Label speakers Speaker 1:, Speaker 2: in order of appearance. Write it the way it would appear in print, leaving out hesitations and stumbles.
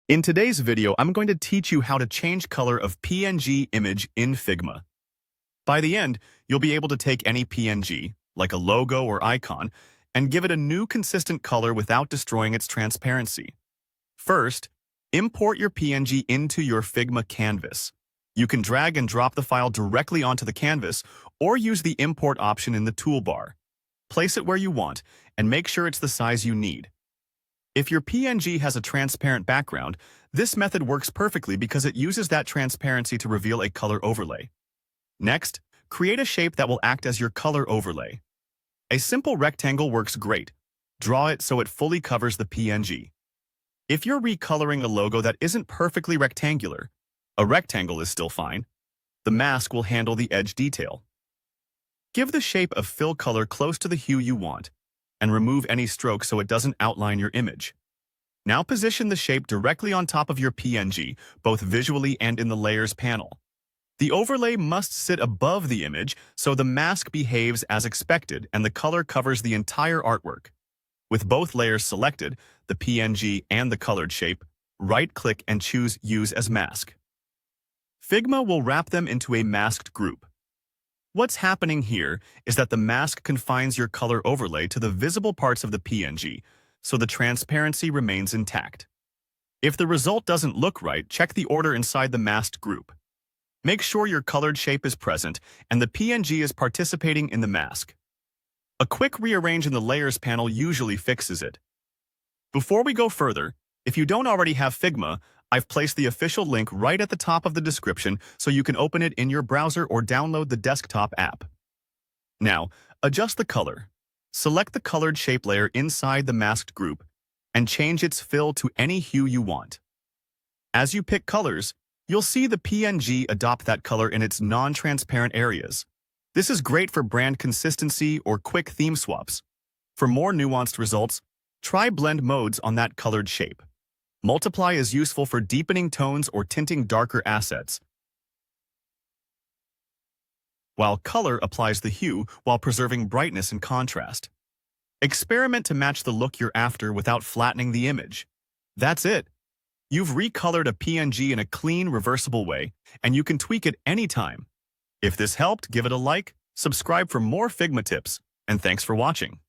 Speaker 1: In today's video, I'm going to teach you how to change color of PNG image in Figma. By the end, you'll be able to take any PNG, like a logo or icon, and give it a new consistent color without destroying its transparency. First, import your PNG into your Figma canvas. You can drag and drop the file directly onto the canvas or use the import option in the toolbar. Place it where you want and make sure it's the size you need. If your PNG has a transparent background, this method works perfectly because it uses that transparency to reveal a color overlay. Next, create a shape that will act as your color overlay. A simple rectangle works great. Draw it so it fully covers the PNG. If you're recoloring a logo that isn't perfectly rectangular, a rectangle is still fine. The mask will handle the edge detail. Give the shape a fill color close to the hue you want, and remove any stroke so it doesn't outline your image. Now position the shape directly on top of your PNG, both visually and in the Layers panel. The overlay must sit above the image so the mask behaves as expected and the color covers the entire artwork. With both layers selected, the PNG and the colored shape, right-click and choose Use as Mask. Figma will wrap them into a masked group. What's happening here is that the mask confines your color overlay to the visible parts of the PNG, so the transparency remains intact. If the result doesn't look right, check the order inside the masked group. Make sure your colored shape is present and the PNG is participating in the mask. A quick rearrange in the Layers panel usually fixes it. Before we go further, if you don't already have Figma, I've placed the official link right at the top of the description so you can open it in your browser or download the desktop app. Now, adjust the color. Select the colored shape layer inside the masked group and change its fill to any hue you want. As you pick colors, you'll see the PNG adopt that color in its non-transparent areas. This is great for brand consistency or quick theme swaps. For more nuanced results, try blend modes on that colored shape. Multiply is useful for deepening tones or tinting darker assets, while color applies the hue while preserving brightness and contrast. Experiment to match the look you're after without flattening the image. That's it. You've recolored a PNG in a clean, reversible way, and you can tweak it anytime. If this helped, give it a like, subscribe for more Figma tips, and thanks for watching.